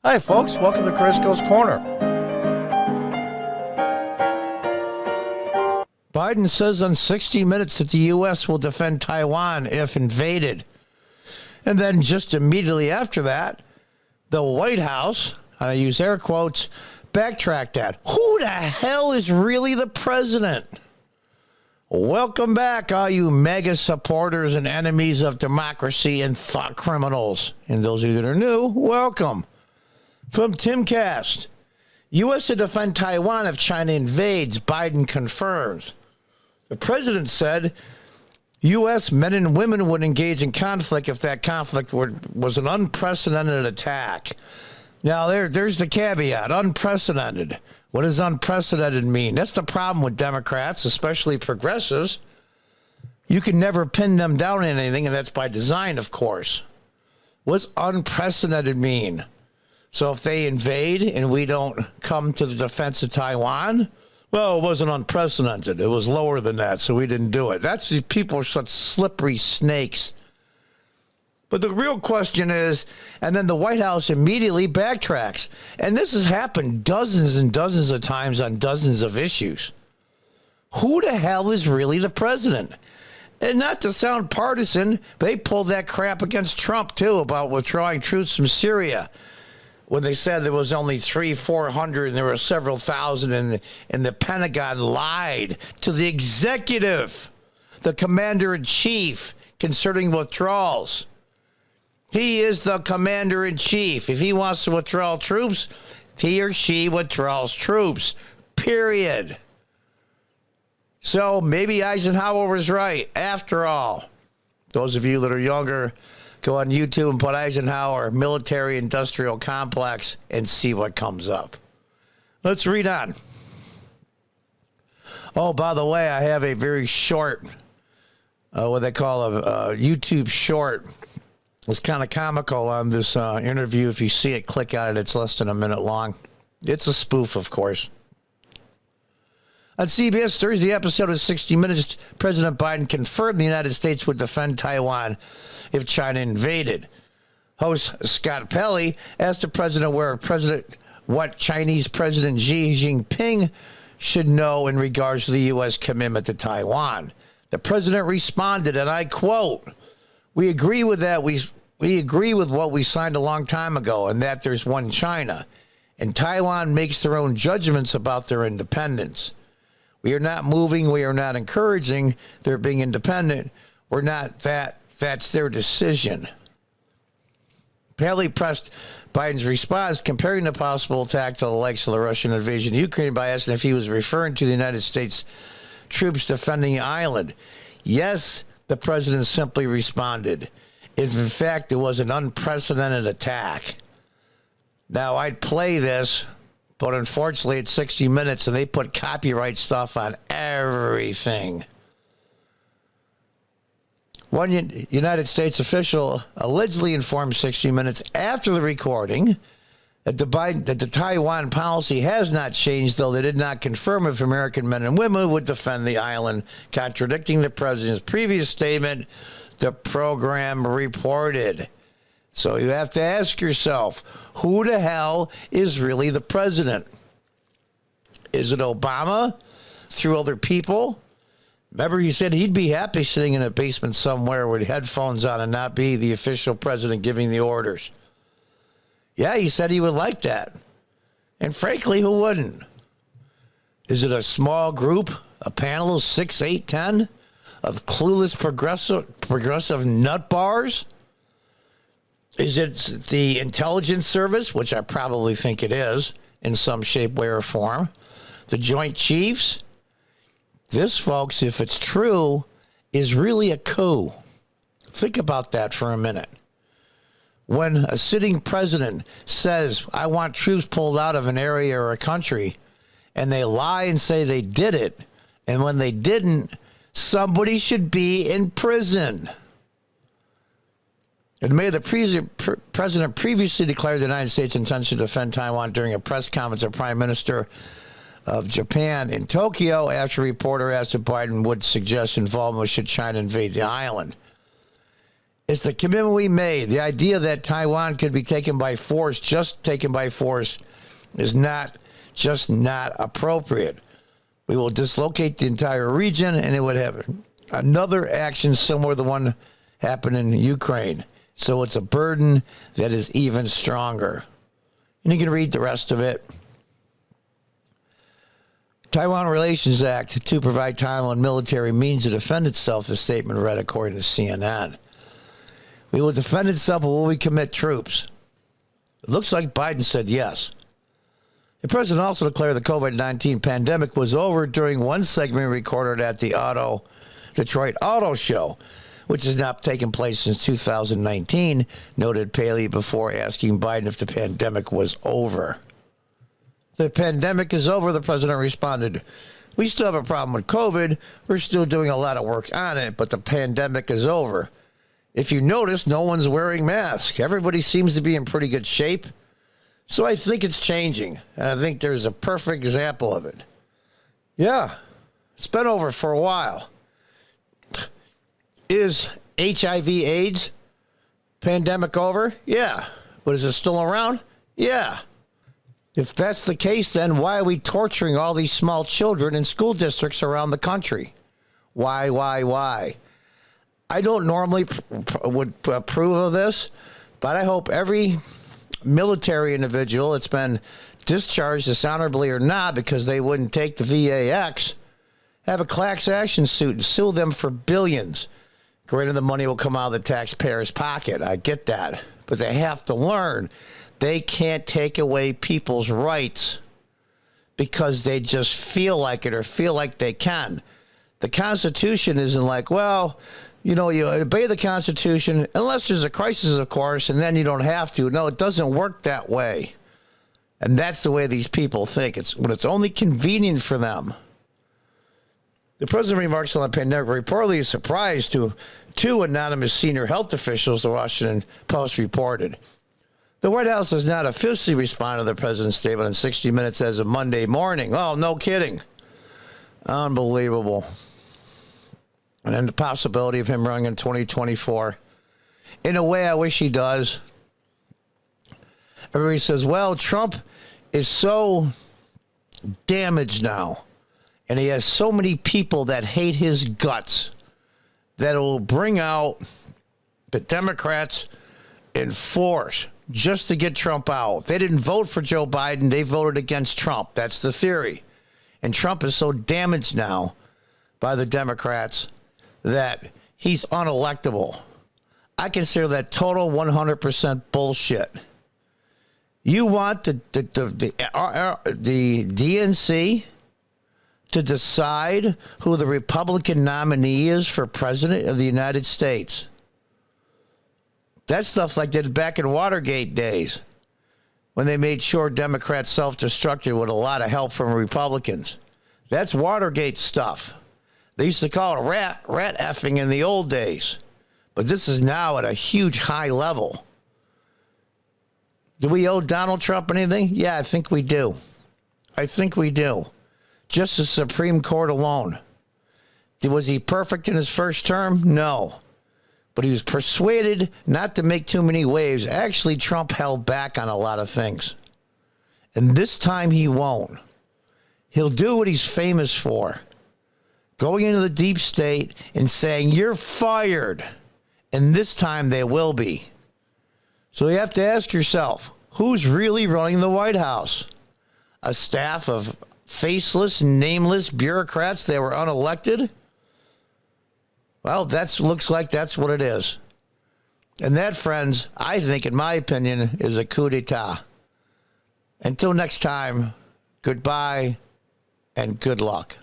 Hi, folks. Welcome to Crisco's Corner. Biden says on 60 Minutes that the U.S. will defend Taiwan if invaded. And then just immediately after that, the White House, I use air quotes, backtracked that. Who the hell is really the president? Welcome back, all you mega supporters and enemies of democracy and thought criminals. And those of you that are new, welcome. From Timcast, U.S. to defend Taiwan if China invades, Biden confirms. The president said U.S. men and women would engage in conflict if that conflict was an unprecedented attack. Now, there's the caveat, unprecedented. What does unprecedented mean? That's the problem with Democrats, especially progressives. You can never pin them down on anything, and that's by design, of course. What's unprecedented mean? So if they invade and we don't come to the defense of Taiwan, well, it wasn't unprecedented. It was lower than that, so we didn't do it. These people are such slippery snakes. But the real question is, and then the White House immediately backtracks. And this has happened dozens and dozens of times on dozens of issues. Who the hell is really the president? And not to sound partisan, they pulled that crap against Trump, too, about withdrawing troops from Syria. When they said there was only 400 and there were several thousand, and the Pentagon lied to the executive, the commander-in-chief, concerning withdrawals. He is the commander-in-chief. If he wants to withdraw troops, he or she withdraws troops, period. So maybe Eisenhower was right. After all, those of you that are younger, go on YouTube and put Eisenhower military-industrial complex and see what comes up. Let's read on. Oh, by the way, I have a very short, what they call a YouTube short. It's kind of comical on this interview. If you see it, click on it. It's less than a minute long. It's a spoof, of course. On CBS Thursday episode of 60 Minutes, President Biden confirmed the United States would defend Taiwan if China invaded. Host Scott Pelley asked the president what Chinese President Xi Jinping should know in regards to the U.S. commitment to Taiwan. The president responded, and I quote, "We agree with that. We agree with what we signed a long time ago, and that there's one China, and Taiwan makes their own judgments about their independence. We are not moving. We are not encouraging their being independent. We're not that. That's their decision." Paley pressed Biden's response, comparing the possible attack to the likes of the Russian invasion of Ukraine by asking if he was referring to the United States troops defending the island. Yes, the president simply responded. If, in fact, it was an unprecedented attack. Now, I'd play this, but unfortunately, it's 60 Minutes, and they put copyright stuff on everything. One United States official allegedly informed 60 Minutes after the recording that the Taiwan policy has not changed, though they did not confirm if American men and women would defend the island, contradicting the president's previous statement, the program reported. So you have to ask yourself, who the hell is really the president? Is it Obama through other people? Remember, he said he'd be happy sitting in a basement somewhere with headphones on and not be the official president giving the orders. Yeah, he said he would like that. And frankly, who wouldn't? Is it a small group, a panel of 6, 8, 10 of clueless progressive nutbars? Is it the intelligence service, which I probably think it is in some shape, way, or form? The Joint Chiefs? This, folks, if it's true, is really a coup. Think about that for a minute. When a sitting president says, I want troops pulled out of an area or a country, and they lie and say they did it, and when they didn't, somebody should be in prison. In May, the president previously declared the United States' intention to defend Taiwan during a press conference of Prime Minister of Japan in Tokyo after a reporter asked if Biden would suggest involvement should China invade the island. It's the commitment we made. The idea that Taiwan could be taken by force, just taken by force, is not appropriate. We will dislocate the entire region, and it would have another action similar to the one happened in Ukraine. So it's a burden that is even stronger. And you can read the rest of it. Taiwan Relations Act to provide Taiwan military means to defend itself, the statement read according to CNN. We will defend itself, but will we commit troops? It looks like Biden said yes. The president also declared the COVID-19 pandemic was over during one segment recorded at the Detroit Auto Show, which has not taken place since 2019, noted Paley before asking Biden if the pandemic was over. The pandemic is over, the president responded. We still have a problem with COVID. We're still doing a lot of work on it, but the pandemic is over. If you notice, no one's wearing masks. Everybody seems to be in pretty good shape. So I think it's changing. And I think there's a perfect example of it. Yeah, it's been over for a while. Is HIV/AIDS pandemic over? Yeah. But is it still around? Yeah. If that's the case, then why are we torturing all these small children in school districts around the country? Why? I don't normally would approve of this, but I hope every military individual that's been discharged dishonorably or not because they wouldn't take the VAX have a class action suit and sue them for billions. Granted, the money will come out of the taxpayer's pocket. I get that. But they have to learn they can't take away people's rights because they just feel like it or feel like they can. The Constitution isn't like, well, you obey the Constitution unless there's a crisis, of course, and then you don't have to. No, it doesn't work that way. And that's the way these people think. It's when it's only convenient for them. The president remarks on the pandemic reportedly is surprised to two anonymous senior health officials, the Washington Post reported. The White House has not officially responded to the president's statement in 60 Minutes as of Monday morning. Oh, no kidding. Unbelievable. And then the possibility of him running in 2024. In a way, I wish he does. Everybody says, well, Trump is so damaged now, and he has so many people that hate his guts that it will bring out the Democrats in force just to get Trump out. They didn't vote for Joe Biden. They voted against Trump. That's the theory. And Trump is so damaged now by the Democrats that he's unelectable. I consider that total 100% bullshit. You want the DNC to decide who the Republican nominee is for president of the United States. That's stuff like they did back in Watergate days when they made sure Democrats self-destructed with a lot of help from Republicans. That's Watergate stuff. They used to call it rat effing in the old days. But this is now at a huge high level. Do we owe Donald Trump anything? Yeah, I think we do. Just the Supreme Court alone. Was he perfect in his first term? No. But he was persuaded not to make too many waves. Actually, Trump held back on a lot of things. And this time he won't. He'll do what he's famous for. Going into the deep state and saying, you're fired. And this time they will be. So you have to ask yourself, who's really running the White House? A staff of faceless, nameless bureaucrats that were unelected? Well, looks like that's what it is. And that, friends, I think, in my opinion, is a coup d'etat. Until next time, goodbye and good luck.